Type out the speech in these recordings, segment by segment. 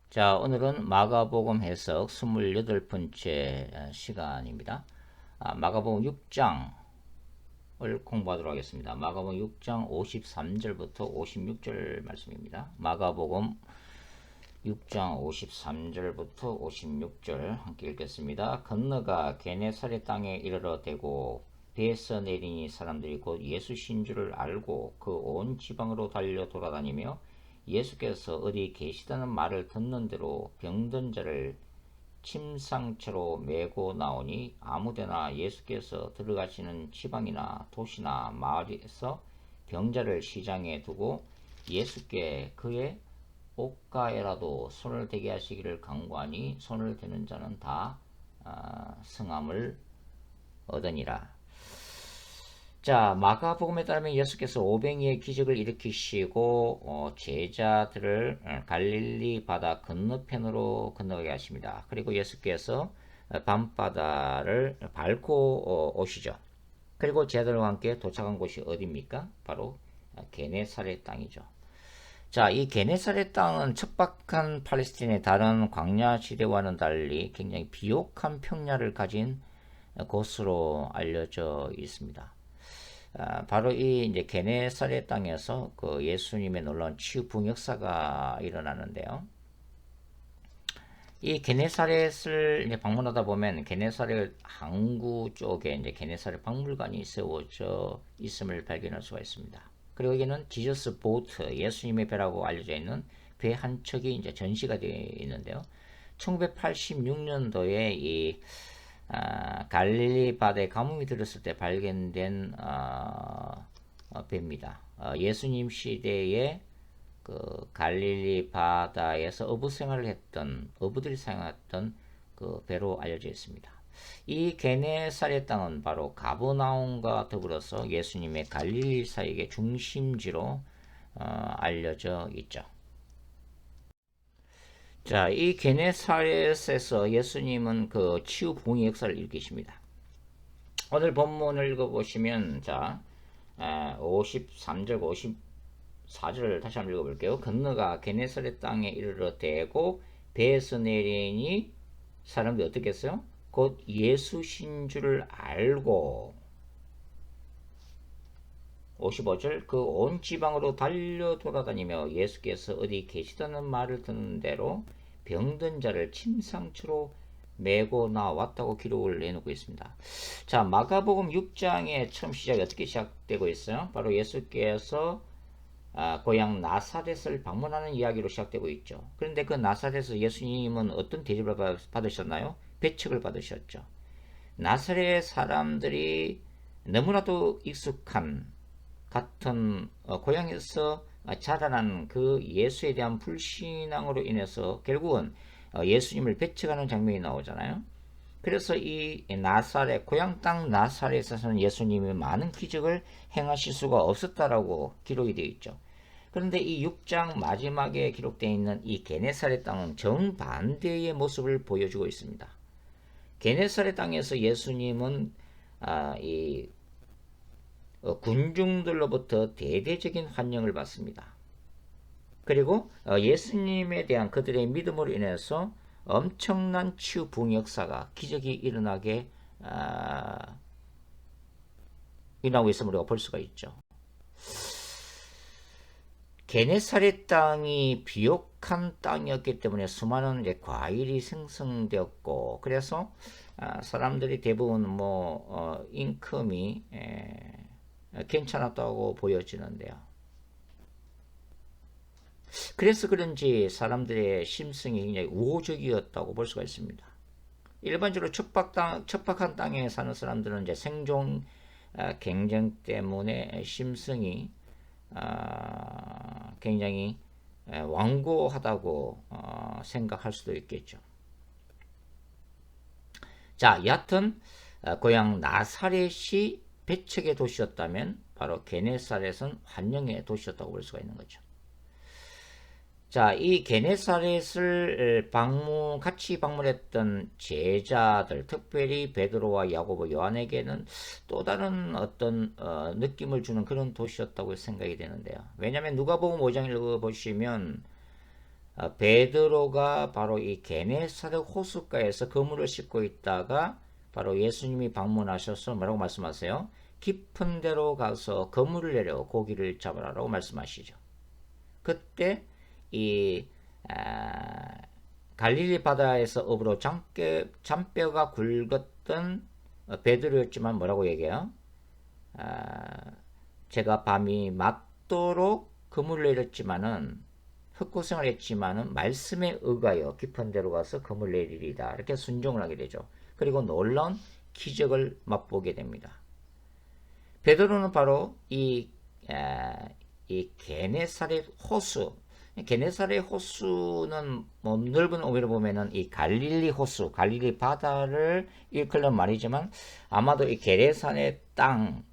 자, 오늘은 마가복음 해석 28번째 시간입니다. 마가복음 6장을 공부하도록 하겠습니다. 마가복음 6장 53절부터 56절 말씀입니다. 마가복음 6장 53절부터 56절 함께 읽겠습니다. 건너가 게네사렛 땅에 이르러 대고 배에서 내리니 사람들이 곧 예수신 줄을 알고 그 온 지방으로 달려 돌아다니며 예수께서 어디 계시다는 말을 듣는 대로 병든 자를 침상처로 메고 나오니 아무데나 예수께서 들어가시는 지방이나 도시나 마을에서 병자를 시장에 두고 예수께 그의 옷가에라도 손을 대게 하시기를 간구하니 손을 대는 자는 다 성함을 얻으니라. 자, 마가복음에 따르면 예수께서 오병이의 기적을 일으키시고 제자들을 갈릴리 바다 건너편으로 건너가게 하십니다. 그리고 예수께서 밤바다를 밟고 오시죠. 그리고 제자들과 함께 도착한 곳이 어디입니까? 바로 게네사렛 땅이죠. 자, 이 게네사렛 땅은 척박한 팔레스틴의 다른 광야 지대와는 달리 굉장히 비옥한 평야를 가진 곳으로 알려져 있습니다. 바로 이 이제 게네사렛 땅에서 그 예수님의 놀라운 치유 부흥역사가 일어나는데요. 이 게네사렛을 이제 방문하다 보면 게네사렛 항구 쪽에 이제 게네사렛 박물관이 세워져 있음을 발견할 수가 있습니다. 그리고 여기는 지저스 보트, 예수님의 배라고 알려져 있는 배 한 척이 이제 전시가 되어 있는데요. 1986년도에 이 갈릴리 바다에 가뭄이 들었을 때 발견된 배입니다. 예수님 시대에 그 갈릴리 바다에서 어부 생활을 했던 어부들이 사용했던 그 배로 알려져 있습니다. 이 게네사렛 땅은 바로 가버나움과 더불어서 예수님의 갈릴리 사역의 중심지로 알려져 있죠. 자, 이 게네사렛에서 예수님은 그 치유 부흥의 역사를 일으키십니다. 오늘 본문을 읽어보시면, 자, 53절, 54절을 다시 한번 읽어볼게요. 건너가 게네사렛 땅에 이르러 대고 배에서 내리니 사람들이 어떻게 했어요? 곧 예수신 줄을 알고 55절 그 온 지방으로 달려 돌아다니며 예수께서 어디 계시다는 말을 듣는 대로 병든 자를 침상초로 메고 나왔다고 기록을 내놓고 있습니다. 자, 마가복음 6장의 처음 시작이 어떻게 시작되고 있어요? 바로 예수께서 고향 나사렛을 방문하는 이야기로 시작되고 있죠. 그런데 그 나사렛에서 예수님은 어떤 대접을 받으셨나요? 배척을 받으셨죠. 나사렛 사람들이 너무나도 익숙한 같은 고향에서 자라난 그 예수에 대한 불신앙으로 인해서 결국은 예수님을 배척하는 장면이 나오잖아요. 그래서 이 나사렛, 고향 땅 나사렛에서는 예수님이 많은 기적을 행하실 수가 없었다라고 기록이 되어 있죠. 그런데 이 6장 마지막에 기록되어 있는 이 게네사렛 땅은 정반대의 모습을 보여주고 있습니다. 게네사렛 땅에서 예수님은 이 군중들로부터 대대적인 환영을 받습니다. 그리고 예수님에 대한 그들의 믿음으로 인해서 엄청난 치유 부흥 역사가 기적이 일어나게 일어나고 있음을 우리가 볼 수가 있죠. 게네사렛 땅이 비옥한 땅이었기 때문에 수많은 이제 과일이 생성되었고, 그래서 사람들이 대부분 인컴이 괜찮았다고 보여지는데요. 그래서 그런지 사람들의 심성이 굉장히 우호적이었다고 볼 수가 있습니다. 일반적으로 척박한 땅에 사는 사람들은 이제 생존 경쟁 때문에 심성이 굉장히 완고하다고 생각할 수도 있겠죠. 자, 여하튼 고향 나사렛이 배척의 도시였다면 바로 게네사렛은 환영의 도시였다고 볼 수가 있는 거죠. 자, 이 게네사렛을 같이 방문했던 제자들, 특별히 베드로와 야고보, 요한에게는 또 다른 어떤 느낌을 주는 그런 도시였다고 생각이 되는데요. 왜냐하면 누가복음 5장 읽어보시면 베드로가 바로 이 게네사렛 호숫가에서 그물을 씻고 있다가 바로 예수님이 방문하셔서 뭐라고 말씀하세요? 깊은 데로 가서 그물을 내려 고기를 잡으라라고 말씀하시죠. 그때 이 갈릴리 바다에서 업으로 잔뼈가 굵었던 베드로였지만 뭐라고 얘기해요? 제가 밤이 맞도록 그물을 내렸지만은 헛고생을 했지만은 말씀에 의하여 깊은 데로 가서 그물 내리리다. 이렇게 순종을 하게 되죠. 그리고 놀라운 기적을 맛보게 됩니다. 베드로는 바로 이 게네사렛 호수, 게네사렛 호수는 뭐 넓은 의미로 보면은 이 갈릴리 호수, 갈릴리 바다를 일컬는 말이지만 아마도 이 게네사렛 땅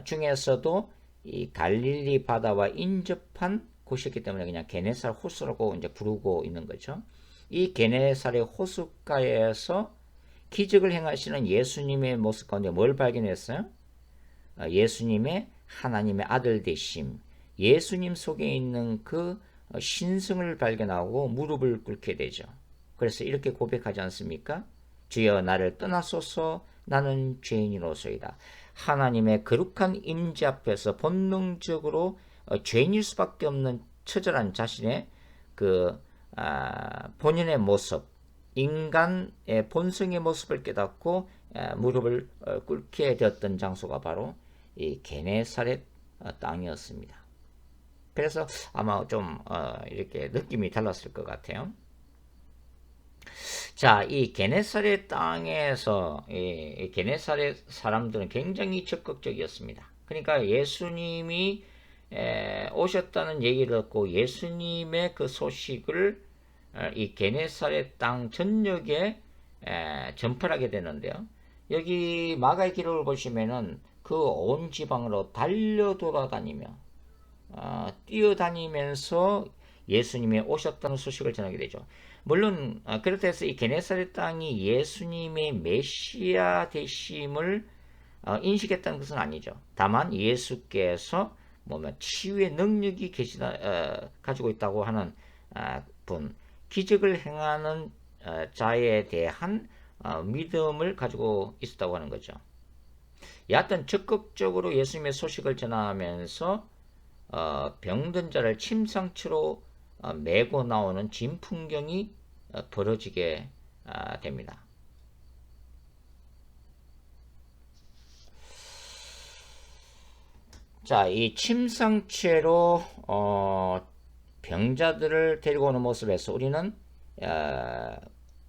중에서도 이 갈릴리 바다와 인접한 곳이기 때문에 그냥 게네사렛 호수라고 이제 부르고 있는 거죠. 이 게네사렛 호숫가에서 기적을 행하시는 예수님의 모습 가운데 뭘 발견했어요? 예수님의 하나님의 아들 되심, 예수님 속에 있는 그 신성을 발견하고 무릎을 꿇게 되죠. 그래서 이렇게 고백하지 않습니까? 주여 나를 떠나소서 나는 죄인이로소이다. 하나님의 거룩한 임재 앞에서 본능적으로 죄인일 수밖에 없는 처절한 자신의 그 본연의 모습, 인간의 본성의 모습을 깨닫고 무릎을 꿇게 되었던 장소가 바로 이 게네사렛 땅이었습니다. 그래서 아마 좀 이렇게 느낌이 달랐을 것 같아요. 자, 이 게네사렛 땅에서 이 게네사렛 사람들은 굉장히 적극적이었습니다. 그러니까 예수님이 오셨다는 얘기를 듣고 예수님의 그 소식을 이 게네사렛 땅 전역에 전파를 하게 되는데요. 여기 마가의 기록을 보시면은 그 온 지방으로 달려 돌아다니며 뛰어다니면서 예수님이 오셨다는 소식을 전하게 되죠. 물론 그렇다 해서 이 게네사렛 땅이 예수님의 메시아 되심을 인식했다는 것은 아니죠. 다만 예수께서 치유의 능력이 가지고 있다고 하는 분, 기적을 행하는 자에 대한 믿음을 가지고 있었다고 하는 거죠. 여하튼 적극적으로 예수님의 소식을 전하면서 병든 자를 침상치로 메고 나오는 진풍경이 벌어지게 됩니다. 자, 이 침상채로 병자들을 데리고 오는 모습에서 우리는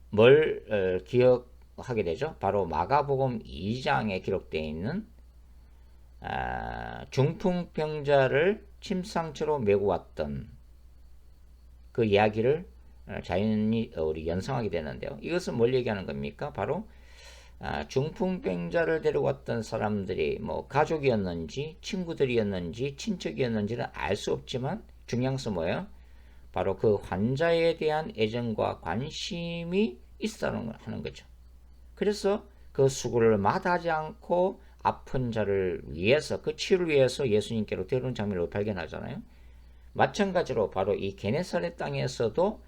뭘 기억하게 되죠? 바로 마가복음 2장에 기록되어 있는 중풍병자를 침상채로 메고 왔던 그 이야기를 자연히 우리 연상하게 되는데요. 이것은 뭘 얘기하는 겁니까? 바로 중풍병자를 데려왔던 사람들이 가족이었는지 친구들이었는지 친척이었는지는 알 수 없지만 중요한 것은 뭐예요? 바로 그 환자에 대한 애정과 관심이 있다는 하는 거죠. 그래서 그 수고를 마다하지 않고 아픈 자를 위해서 그 치유를 위해서 예수님께로 데려온 장면을 발견하잖아요. 마찬가지로 바로 이 게네사렛 땅에서도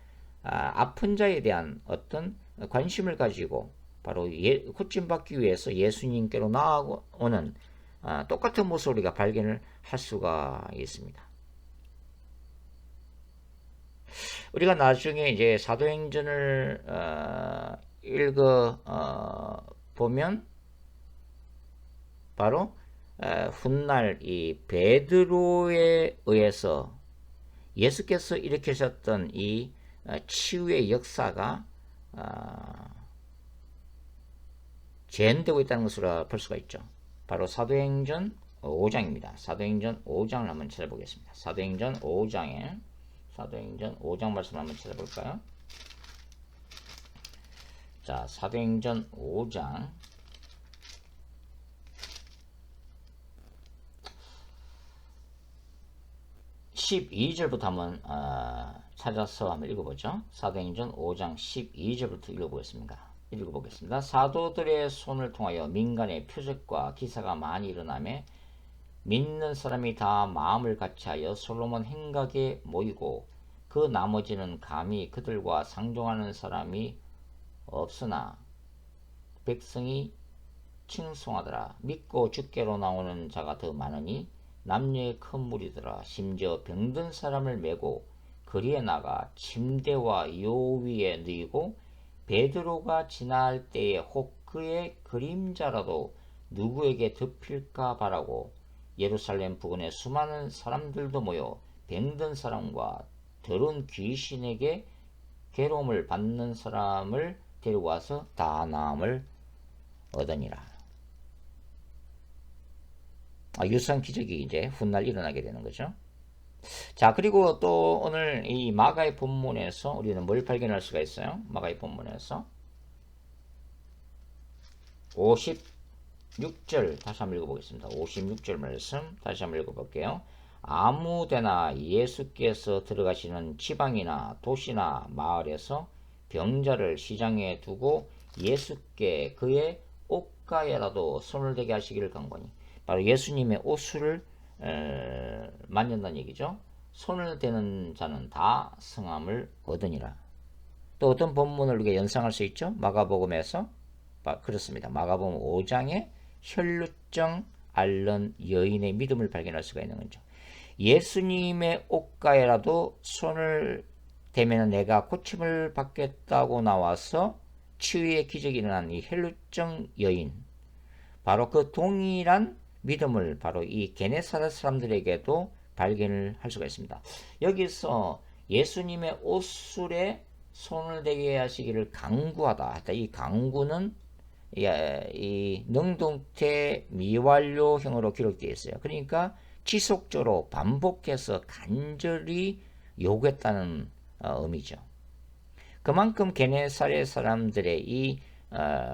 아픈 자에 대한 어떤 관심을 가지고 바로 고침받기 위해서 예수님께로 나아오는 똑같은 모습을 우리가 발견을 할 수가 있습니다. 우리가 나중에 이제 사도행전을 읽어 보면 바로 훗날 이 베드로에 의해서 예수께서 일으키셨던 이 치유의 역사가 재현되고 있다는 것으로 볼 수가 있죠. 바로 사도행전 5장입니다. 사도행전 5장을 한번 찾아보겠습니다. 사도행전 5장 말씀 한번 찾아볼까요? 자, 사도행전 5장 12절부터 한번 찾아서 한번 읽어보죠. 사도행전 5장 12절부터 읽어보겠습니다. 사도들의 손을 통하여 민간의 표적과 기사가 많이 일어나며 믿는 사람이 다 마음을 같이하여 솔로몬 행각에 모이고 그 나머지는 감히 그들과 상종하는 사람이 없으나 백성이 칭송하더라. 믿고 주께로 나오는 자가 더 많으니 남녀의 큰 무리더라. 심지어 병든 사람을 메고 거리에 나가 침대와 요 위에 누이고 베드로가 지날 때에 혹 그의 그림자라도 누구에게 덮일까 바라고 예루살렘 부근에 수많은 사람들도 모여 병든 사람과 더러운 귀신에게 괴로움을 받는 사람을 데려와서 다 나음을 얻으니라. 유사한 기적이 이제 훗날 일어나게 되는 거죠. 자, 그리고 또 오늘 이 마가의 본문에서 우리는 뭘 발견할 수가 있어요? 마가의 본문에서 56절 다시 한번 읽어보겠습니다. 56절 말씀 다시 한번 읽어볼게요. 아무데나 예수께서 들어가시는 지방이나 도시나 마을에서 병자를 시장에 두고 예수께 그의 옷가에라도 손을 대게 하시기를 간구하니, 바로 예수님의 옷을 만진다는 얘기죠. 손을 대는 자는 다 성함을 얻으니라. 또 어떤 본문을 우리가 연상할 수 있죠? 마가복음에서 그렇습니다. 마가복음 5장에 혈루증 앓는 여인의 믿음을 발견할 수가 있는 거죠. 예수님의 옷가에라도 손을 대면 내가 고침을 받겠다고 나와서 치유의 기적이 일어난 이 혈루증 여인, 바로 그 동일한 믿음을 바로 이 게네사렛 사람들에게도 발견을 할 수가 있습니다. 여기서 예수님의 옷술에 손을 대게 하시기를 강구하다. 이 강구는 이 능동태 미완료형으로 기록되어 있어요. 그러니까 지속적으로 반복해서 간절히 요구했다는 의미죠. 그만큼 게네사렛 사람들의 이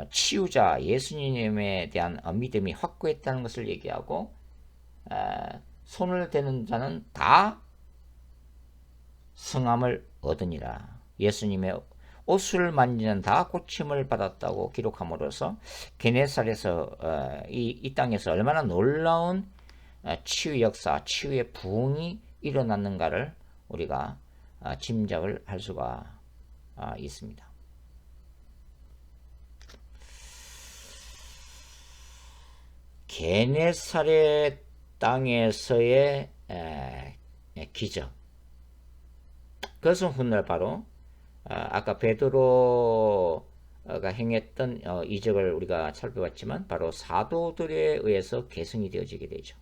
치유자 예수님에 대한 믿음이 확고했다는 것을 얘기하고, 손을 대는 자는 다 성함을 얻으니라. 예수님의 옷을 만지는 다 고침을 받았다고 기록함으로써 게네사렛에서 이 땅에서 얼마나 놀라운 치유 역사, 치유의 부흥이 일어났는가를 우리가 짐작을 할 수가 있습니다. 게네사렛 땅에서의 기적, 그것은 훗날 바로 아까 베드로가 행했던 이적을 우리가 살펴봤지만 바로 사도들에 의해서 계승이 되어지게 되죠.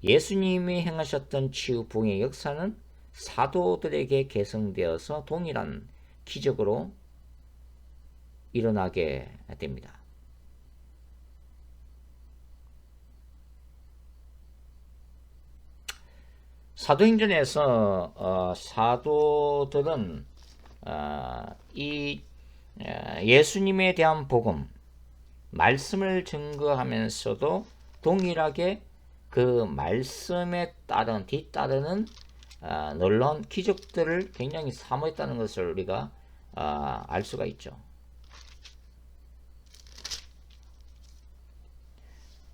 예수님이 행하셨던 치유 부흥의 역사는 사도들에게 계승되어서 동일한 기적으로 일어나게 됩니다. 사도행전에서 사도들은 이 예수님에 대한 복음, 말씀을 증거하면서도 동일하게 그 말씀에 따른 뒤따르는 놀라운 기적들을 굉장히 사모했다는 것을 우리가 알 수가 있죠.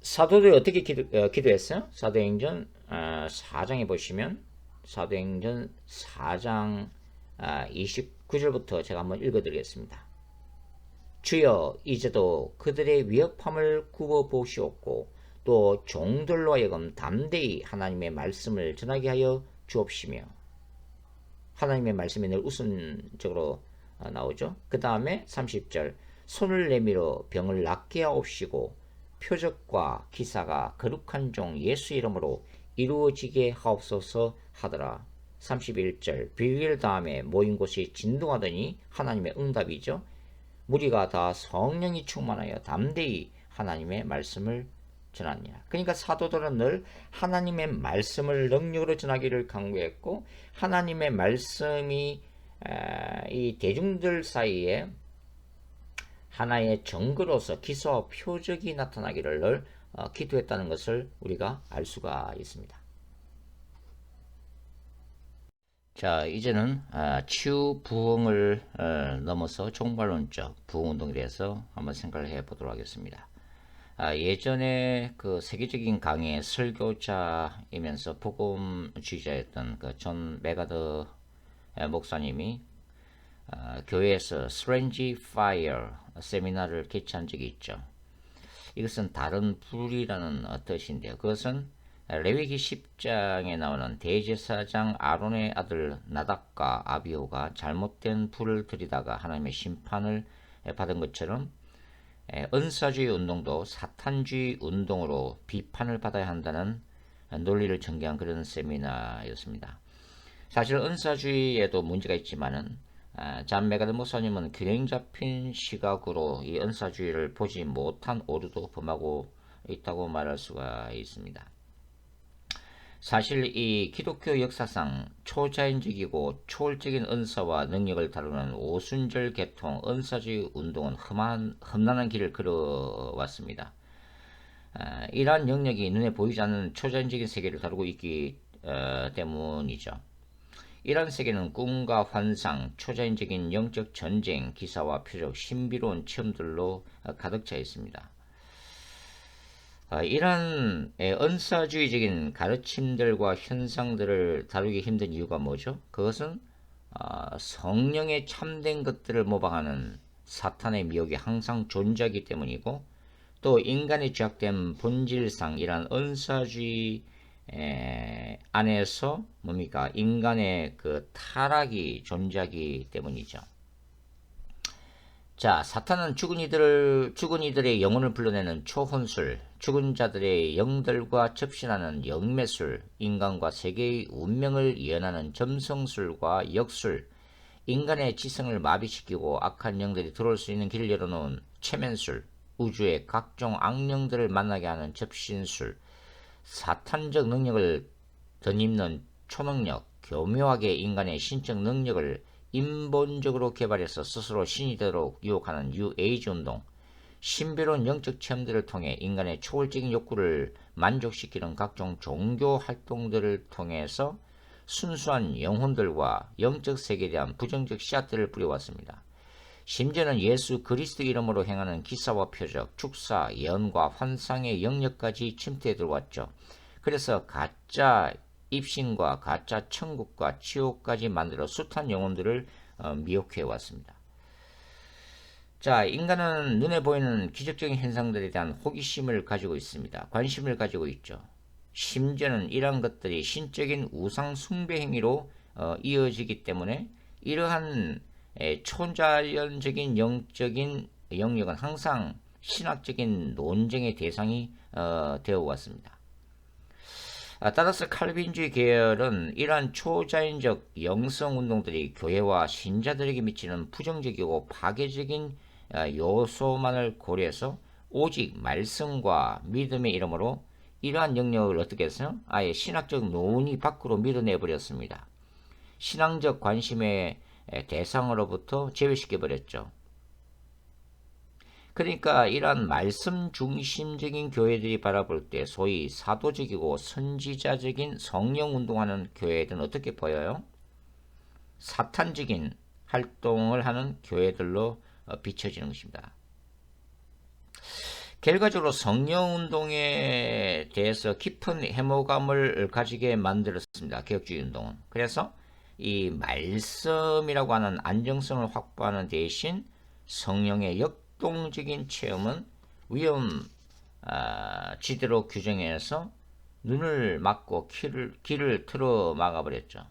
사도들이 어떻게 기도했어요? 사도행전 4장에 보시면 사도행전 4장 29절부터 제가 한번 읽어드리겠습니다. 주여 이제도 그들의 위협함을 굽어보시옵고 또 종들로 하여금 담대히 하나님의 말씀을 전하게 하여 주옵시며, 하나님의 말씀이 늘 우선적으로 나오죠. 그 다음에 30절, 손을 내밀어 병을 낫게 하옵시고 표적과 기사가 거룩한 종 예수 이름으로 이루어지게 하옵소서 하더라. 31절, 비밀 다음에 모인 곳이 진동하더니 하나님의 응답이죠. 무리가 다 성령이 충만하여 담대히 하나님의 말씀을 전하니라. 그러니까 사도들은 늘 하나님의 말씀을 능력으로 전하기를 강구했고, 하나님의 말씀이 이 대중들 사이에 하나의 증거로서 기사와 표적이 나타나기를 늘 기도했다는 것을 우리가 알 수가 있습니다. 자, 이제는 치유 부흥을 넘어서 종말론적 부흥운동에 대해서 한번 생각을 해보도록 하겠습니다. 예전에 그 세계적인 강의 설교자이면서 복음주의자였던 그 존 메가더 목사님이 교회에서 Strange Fire 세미나를 개최한 적이 있죠. 이것은 다른 불이라는 뜻인데요. 그것은 레위기 10장에 나오는 대제사장 아론의 아들 나답과 아비후가 잘못된 불을 들이다가 하나님의 심판을 받은 것처럼 은사주의 운동도 사탄주의 운동으로 비판을 받아야 한다는 논리를 전개한 그런 세미나였습니다. 사실 은사주의에도 문제가 있지만은 잔 메가드 목사님은 균형 잡힌 시각으로 이 은사주의를 보지 못한 오류도 범하고 있다고 말할 수가 있습니다. 사실 이 기독교 역사상 초자연적이고 초월적인 은사와 능력을 다루는 오순절 계통 은사주의 운동은 험난한 길을 걸어왔습니다. 이러한 영역이 눈에 보이지 않는 초자연적인 세계를 다루고 있기 때문이죠. 이런 세계는 꿈과 환상, 초자연적인 영적 전쟁, 기사와 표적, 신비로운 체험들로 가득 차 있습니다. 이런 은사주의적인 가르침들과 현상들을 다루기 힘든 이유가 뭐죠? 그것은 성령의 참된 것들을 모방하는 사탄의 미혹이 항상 존재하기 때문이고, 또 인간의 죄악된 본질상 이런 은사주의 안에서 뭡니까? 인간의 그 타락이 존재하기 때문이죠. 자, 사탄은 죽은 이들의 영혼을 불러내는 초혼술, 죽은 자들의 영들과 접신하는 영매술, 인간과 세계의 운명을 예언하는 점성술과 역술, 인간의 지성을 마비시키고 악한 영들이 들어올 수 있는 길을 열어놓은 체면술, 우주의 각종 악령들을 만나게 하는 접신술, 사탄적 능력을 덧입는 초능력, 교묘하게 인간의 신적 능력을 인본적으로 개발해서 스스로 신이 되도록 유혹하는 뉴에이지 운동, 신비로운 영적 체험들을 통해 인간의 초월적인 욕구를 만족시키는 각종 종교 활동들을 통해서 순수한 영혼들과 영적 세계에 대한 부정적 씨앗들을 뿌려왔습니다. 심지어는 예수 그리스도 이름으로 행하는 기사와 표적, 축사, 예언과 환상의 영역까지 침투해 들어왔죠. 그래서 가짜 입신과 가짜 천국과 지옥까지 만들어 숱한 영혼들을 미혹해 왔습니다. 자, 인간은 눈에 보이는 기적적인 현상들에 대한 호기심을 가지고 있습니다. 관심을 가지고 있죠. 심지어는 이러한 것들이 신적인 우상 숭배 행위로 이어지기 때문에 이러한 초자연적인 영적인 영역은 항상 신학적인 논쟁의 대상이 되어 왔습니다. 따라서 칼빈주의 계열은 이러한 초자연적 영성 운동들이 교회와 신자들에게 미치는 부정적이고 파괴적인 요소만을 고려해서 오직 말씀과 믿음의 이름으로 이러한 영역을 어떻게 해서 아예 신학적 논의 밖으로 밀어내버렸습니다. 신앙적 관심의 대상으로부터 제외시켜버렸죠. 그러니까 이러한 말씀 중심적인 교회들이 바라볼 때 소위 사도적이고 선지자적인 성령 운동하는 교회들은 어떻게 보여요? 사탄적인 활동을 하는 교회들로 비춰지는 것입니다. 결과적으로 성령 운동에 대해서 깊은 해모감을 가지게 만들었습니다. 개혁주의 운동은. 그래서 이 말씀이라고 하는 안정성을 확보하는 대신 성령의 역동적인 체험은 위험 지대로 규정해서 눈을 막고 길을 틀어 막아버렸죠.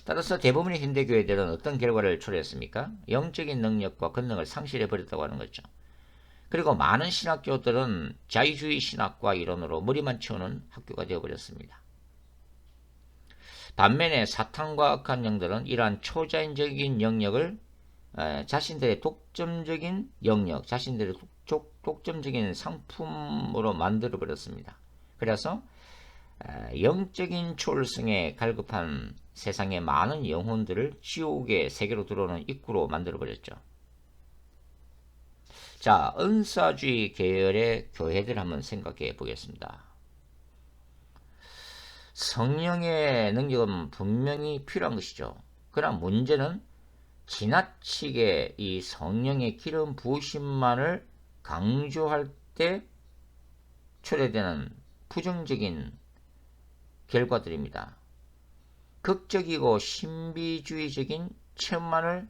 따라서 대부분의 현대교회들은 어떤 결과를 초래했습니까? 영적인 능력과 권능을 상실해버렸다고 하는 거죠. 그리고 많은 신학교들은 자유주의 신학과 이론으로 머리만 치우는 학교가 되어버렸습니다. 반면에 사탄과 악한 영들은 이러한 초자연적인 영역을 자신들의 독점적인 영역, 자신들의 독점적인 상품으로 만들어버렸습니다. 그래서 영적인 초월성에 갈급한 세상의 많은 영혼들을 지옥의 세계로 들어오는 입구로 만들어버렸죠. 자, 은사주의 계열의 교회들 한번 생각해 보겠습니다. 성령의 능력은 분명히 필요한 것이죠. 그러나 문제는 지나치게 이 성령의 기름 부으심만을 강조할 때 초래되는 부정적인 결과들입니다. 극적이고 신비주의적인 체험만을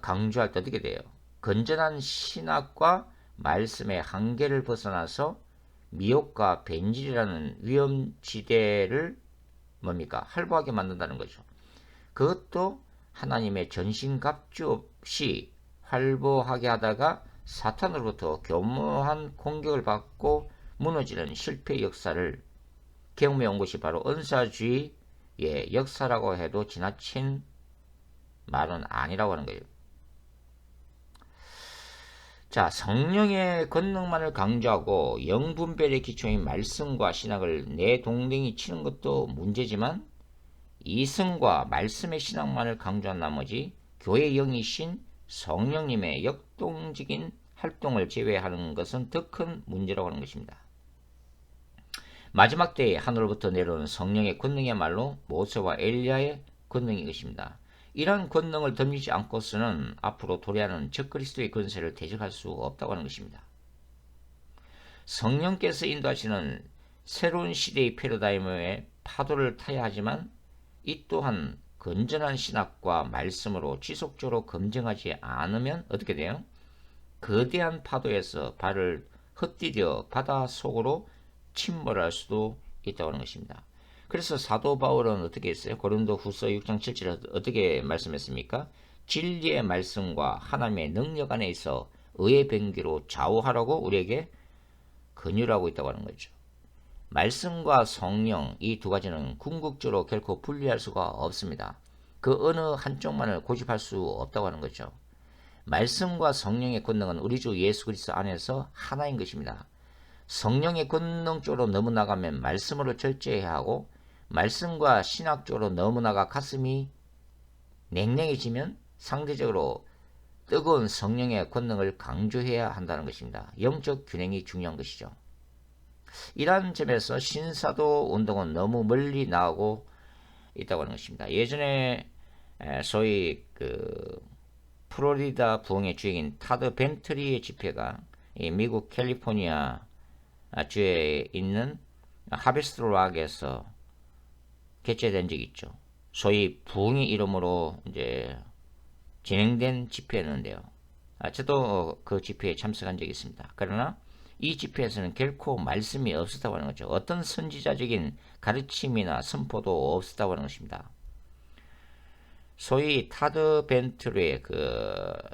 강조할 때 어떻게 돼요? 건전한 신학과 말씀의 한계를 벗어나서 미혹과 변질이라는 위험지대를 뭡니까? 활보하게 만든다는 거죠. 그것도 하나님의 전신갑주 없이 활보하게 하다가 사탄으로부터 교묘한 공격을 받고 무너지는 실패 역사를 경험해 온 것이 바로 은사주의의 역사라고 해도 지나친 말은 아니라고 하는 거예요. 자, 성령의 권능만을 강조하고 영분별의 기초인 말씀과 신학을 내 동댕이 치는 것도 문제지만 이성과 말씀의 신학만을 강조한 나머지 교회 영이신 성령님의 역동적인 활동을 제외하는 것은 더 큰 문제라고 하는 것입니다. 마지막 때에 하늘로부터 내려오는 성령의 권능이야말로 모세와 엘리야의 권능인 것입니다. 이러한 권능을 덤비지 않고서는 앞으로 도래하는 적그리스도의 권세를 대적할 수 없다고 하는 것입니다. 성령께서 인도하시는 새로운 시대의 패러다임의 파도를 타야 하지만 이 또한 건전한 신학과 말씀으로 지속적으로 검증하지 않으면 어떻게 돼요? 거대한 파도에서 발을 헛디뎌 바다 속으로 침몰할 수도 있다고 하는 것입니다. 그래서 사도 바울은 어떻게 했어요? 고린도 후서 6장 7절에 어떻게 말씀했습니까? 진리의 말씀과 하나님의 능력 안에 있어 의의 병기로 좌우하라고 우리에게 권유하고 있다고 하는 거죠. 말씀과 성령 이 두 가지는 궁극적으로 결코 분리할 수가 없습니다. 그 어느 한쪽만을 고집할 수 없다고 하는 거죠. 말씀과 성령의 권능은 우리 주 예수 그리스도 안에서 하나인 것입니다. 성령의 권능 쪽으로 넘어나가면 말씀으로 절제해야 하고 말씀과 신학 쪽으로 넘어나가 가슴이 냉랭해지면 상대적으로 뜨거운 성령의 권능을 강조해야 한다는 것입니다. 영적 균형이 중요한 것이죠. 이러한 점에서 신사도 운동은 너무 멀리 나오고 있다고 하는 것입니다. 예전에 소위 플로리다 부흥의 주역인 타드 벤트리의 집회가 미국 캘리포니아 주에 있는 하베스트 락에서 개최된 적이 있죠. 소위 부흥의 이름으로 이제 진행된 집회였는데요. 저도 그 집회에 참석한 적이 있습니다. 그러나 이 집회에서는 결코 말씀이 없었다고 하는 거죠. 어떤 선지자적인 가르침이나 선포도 없었다고 하는 것입니다. 소위 타드 벤트리의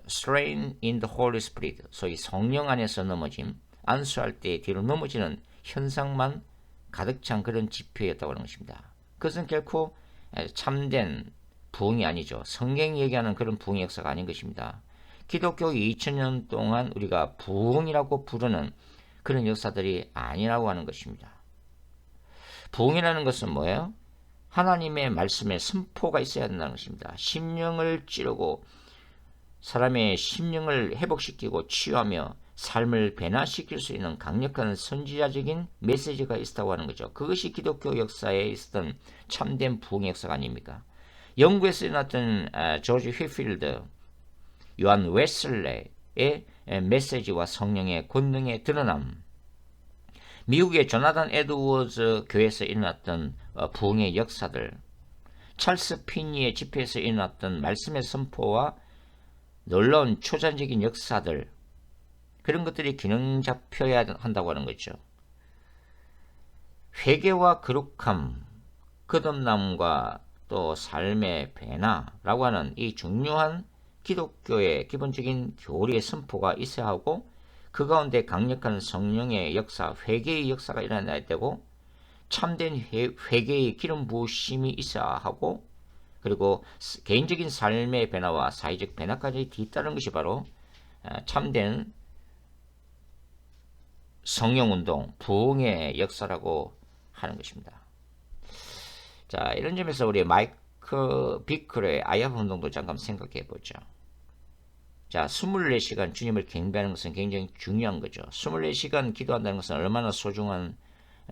Strain in the Holy Spirit, 소위 성령 안에서 넘어짐, 안수할 때 뒤로 넘어지는 현상만 가득 찬 그런 집회였다고 하는 것입니다. 그것은 결코 참된 부흥이 아니죠. 성경이 얘기하는 그런 부흥의 역사가 아닌 것입니다. 기독교 2000년 동안 우리가 부흥이라고 부르는 그런 역사들이 아니라고 하는 것입니다. 부흥이라는 것은 뭐예요? 하나님의 말씀에 선포가 있어야 한다는 것입니다. 심령을 찌르고 사람의 심령을 회복시키고 치유하며 삶을 변화시킬 수 있는 강력한 선지자적인 메시지가 있다고 하는 거죠. 그것이 기독교 역사에 있었던 참된 부흥의 역사가 아닙니까? 영국에서 일어났던 조지 휘필드, 요한 웨슬레의 메시지와 성령의 권능의 드러남, 미국의 조나단 에드워즈 교회에서 일어났던 부흥의 역사들, 찰스 피니의 집회에서 일어났던 말씀의 선포와 놀라운 초자연적인 역사들, 그런 것들이 균형 잡혀야 한다고 하는 거죠. 회개와 거룩함, 거듭남과 또 삶의 변화라고 하는 이 중요한 기독교의 기본적인 교리의 선포가 있어야 하고 그 가운데 강력한 성령의 역사, 회개의 역사가 일어나야 되고 참된 회개의 기름 부으심이 있어야 하고 그리고 개인적인 삶의 변화와 사회적 변화까지 뒤따르는 것이 바로 참된 성령운동, 부흥의 역사라고 하는 것입니다. 자, 이런 점에서 우리 마이크 비클의 아야브 운동도 잠깐 생각해 보죠. 자, 24시간 주님을 경배하는 것은 굉장히 중요한 거죠. 24시간 기도한다는 것은 얼마나 소중한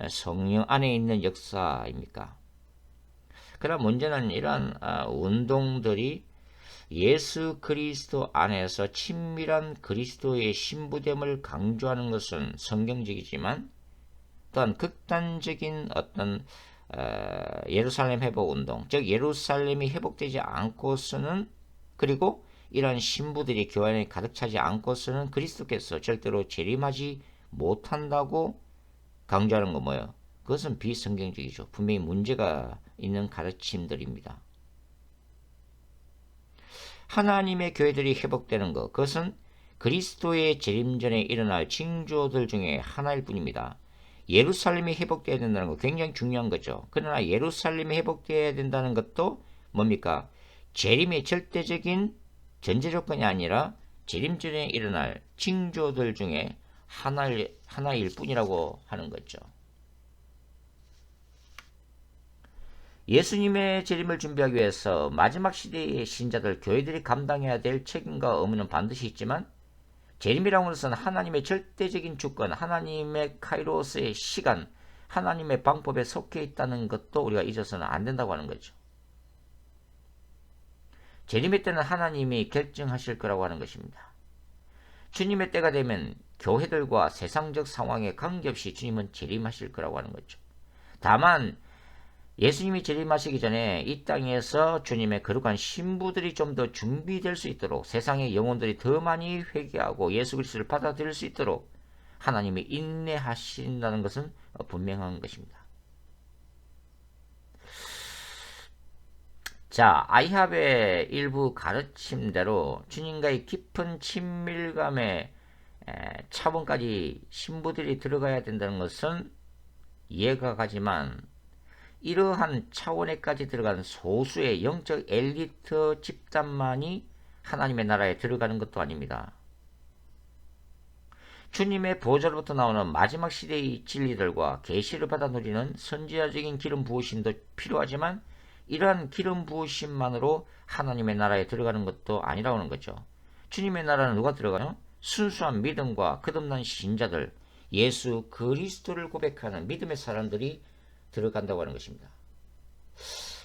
성령 안에 있는 역사입니까? 그러나 문제는 이러한 운동들이 예수 그리스도 안에서 친밀한 그리스도의 신부됨을 강조하는 것은 성경적이지만 또한 극단적인 어떤 예루살렘 회복 운동, 즉 예루살렘이 회복되지 않고서는, 그리고 이러한 신부들이 교회 안에 가득 차지 않고서는 그리스도께서 절대로 재림하지 못한다고 강조하는 거 뭐예요? 그것은 비성경적이죠. 분명히 문제가 있는 가르침들입니다. 하나님의 교회들이 회복되는 것, 그것은 그리스도의 재림 전에 일어날 징조들 중에 하나일 뿐입니다. 예루살렘이 회복되어야 된다는 거 굉장히 중요한 거죠. 그러나 예루살렘이 회복되어야 된다는 것도 뭡니까? 재림의 절대적인 전제 조건이 아니라 재림 전에 일어날 징조들 중에 하나일 뿐이라고 하는 거죠. 예수님의 재림을 준비하기 위해서 마지막 시대의 신자들, 교회들이 감당해야 될 책임과 의무는 반드시 있지만, 재림이라고 하는 것은 하나님의 절대적인 주권, 하나님의 카이로스의 시간, 하나님의 방법에 속해 있다는 것도 우리가 잊어서는 안 된다고 하는 거죠. 재림의 때는 하나님이 결정하실 거라고 하는 것입니다. 주님의 때가 되면 교회들과 세상적 상황에 관계없이 주님은 재림하실 거라고 하는 거죠. 다만 예수님이 재림하시기 전에 이 땅에서 주님의 거룩한 신부들이 좀 더 준비될 수 있도록, 세상의 영혼들이 더 많이 회개하고 예수 그리스도를 받아들일 수 있도록 하나님이 인내하신다는 것은 분명한 것입니다. 자, 아이합의 일부 가르침대로 주님과의 깊은 친밀감에 차원까지 신부들이 들어가야 된다는 것은 이해가 가지만, 이러한 차원에까지 들어간 소수의 영적 엘리트 집단만이 하나님의 나라에 들어가는 것도 아닙니다. 주님의 보좌로부터 나오는 마지막 시대의 진리들과 계시를 받아 누리는 선지자적인 기름 부으심도 필요하지만, 이러한 기름 부으심만으로 하나님의 나라에 들어가는 것도 아니라고 하는 거죠. 주님의 나라는 누가 들어가요? 순수한 믿음과 거듭난 신자들, 예수 그리스도를 고백하는 믿음의 사람들이 들어간다고 하는 것입니다.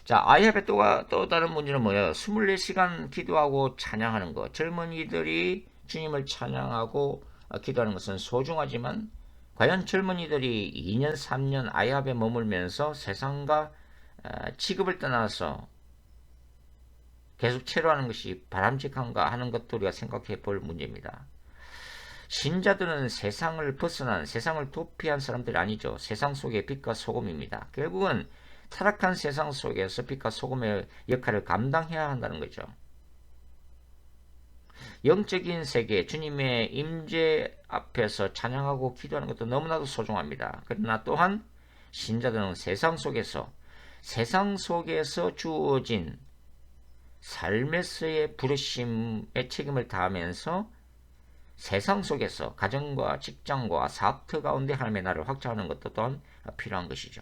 자, 아이합의 또 다른 문제는 뭐예요? 24시간 기도하고 찬양하는 것. 젊은이들이 주님을 찬양하고 기도하는 것은 소중하지만, 과연 젊은이들이 2년 3년 아이합에 머물면서 세상과 취급을 떠나서 계속 체류하는 것이 바람직한가 하는 것도 우리가 생각해 볼 문제입니다. 신자들은 세상을 벗어난, 세상을 도피한 사람들이 아니죠. 세상 속의 빛과 소금입니다. 결국은 타락한 세상 속에서 빛과 소금의 역할을 감당해야 한다는 거죠. 영적인 세계, 주님의 임재 앞에서 찬양하고 기도하는 것도 너무나도 소중합니다. 그러나 또한 신자들은 세상 속에서 주어진 삶에서의 부르심의 책임을 다하면서 세상 속에서 가정과 직장과 사업터 가운데 하나님의 나라를 확장하는 것도 또한 필요한 것이죠.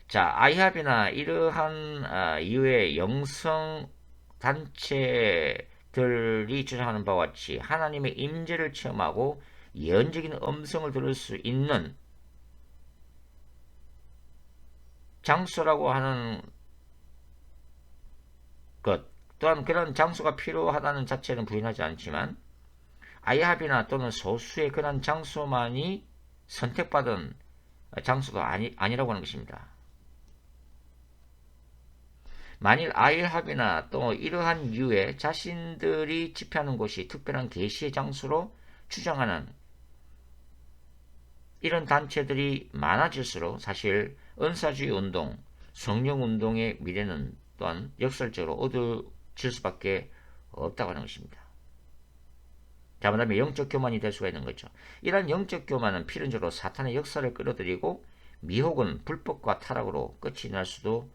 자, 아이합이나 이러한 이후의 영성 단체들이 주장하는 바와 같이 하나님의 임재를 체험하고 예언적인 음성을 들을 수 있는 장소라고 하는 것, 또한 그런 장소가 필요하다는 자체는 부인하지 않지만, 아이합이나 또는 소수의 그런 장소만이 선택받은 장소도 아니라고 하는 것입니다. 만일 아이합이나 또 이러한 이유에 자신들이 집회하는 곳이 특별한 계시의 장소로 주장하는 이런 단체들이 많아질수록 사실 은사주의 운동, 성령 운동의 미래는 또한 역설적으로 어두워질 수밖에 없다고 하는 것입니다. 자, 그 다음에 영적 교만이 될 수가 있는 거죠. 이러한 영적 교만은 필연적으로 사탄의 역사를 끌어들이고 미혹은 불법과 타락으로 끝이 날 수도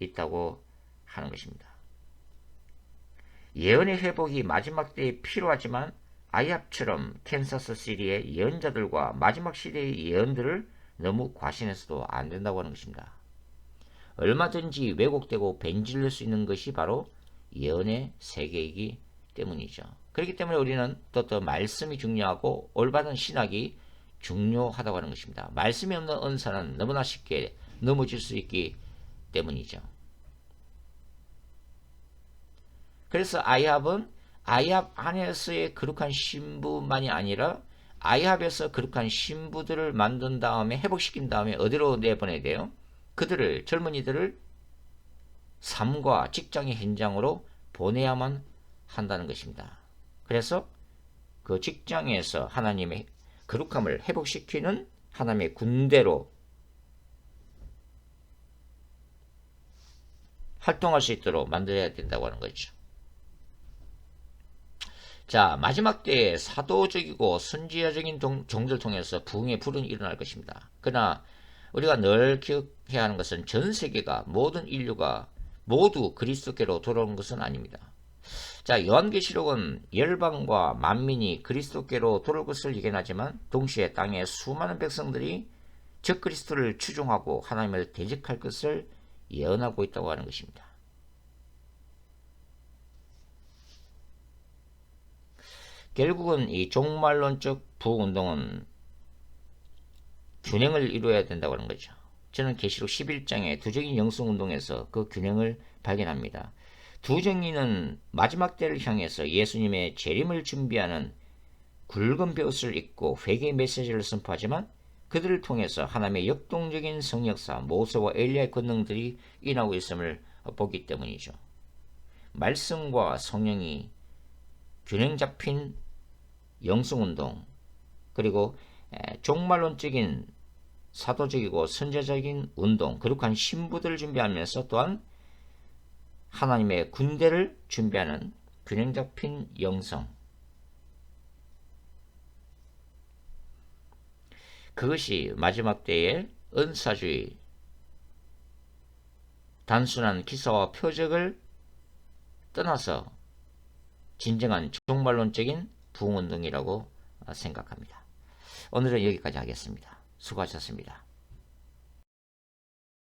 있다고 하는 것입니다. 예언의 회복이 마지막 때에 필요하지만, 아이합처럼 캔사스시리의 예언자들과 마지막 시대의 예언들을 너무 과신해서도 안 된다고 하는 것입니다. 얼마든지 왜곡되고 변질될 수 있는 것이 바로 예언의 세계이기 때문이죠. 그렇기 때문에 우리는 또 말씀이 중요하고 올바른 신학이 중요하다고 하는 것입니다. 말씀이 없는 은사는 너무나 쉽게 넘어질 수 있기 때문이죠. 그래서 아이합은 아이합 안에서의 거룩한 신부만이 아니라 아이합에서 거룩한 신부들을 만든 다음에 회복시킨 다음에 어디로 내보내야 돼요? 그들을 젊은이들을 삶과 직장의 현장으로 보내야만 한다는 것입니다. 그래서 그 직장에서 하나님의 거룩함을 회복시키는 하나님의 군대로 활동할 수 있도록 만들어야 된다고 하는 거죠. 자, 마지막 때에 사도적이고 선지자적인 종들을 통해서 부흥의 불은 일어날 것입니다. 그러나 우리가 늘 기억해야 하는 것은 전 세계가 모든 인류가 모두 그리스도께로 돌아오는 것은 아닙니다. 자, 요한계시록은 열방과 만민이 그리스도께로 돌아올 것을 예견하지만 동시에 땅의 수많은 백성들이 적그리스도를 추종하고 하나님을 대적할 것을 예언하고 있다고 하는 것입니다. 결국은 이 종말론적 부흥운동은 균형을 이루어야 된다고 하는 거죠. 저는 계시록 11장의 두정인 영성운동에서 그 균형을 발견합니다. 두 정인은 마지막 때를 향해서 예수님의 재림을 준비하는 굵은 벼옷을 입고 회개의 메시지를 선포하지만 그들을 통해서 하나님의 역동적인 성역사 모세와 엘리야의 권능들이 일어나고 있음을 보기 때문이죠. 말씀과 성령이 균형 잡힌 영성운동, 그리고 종말론적인 사도적이고 선제적인 운동, 거룩한 신부들을 준비하면서 또한 하나님의 군대를 준비하는 균형 잡힌 영성, 그것이 마지막 때의 은사주의, 단순한 기사와 표적을 떠나서 진정한 종말론적인 부흥운동이라고 생각합니다. 오늘은 여기까지 하겠습니다. 수고하셨습니다.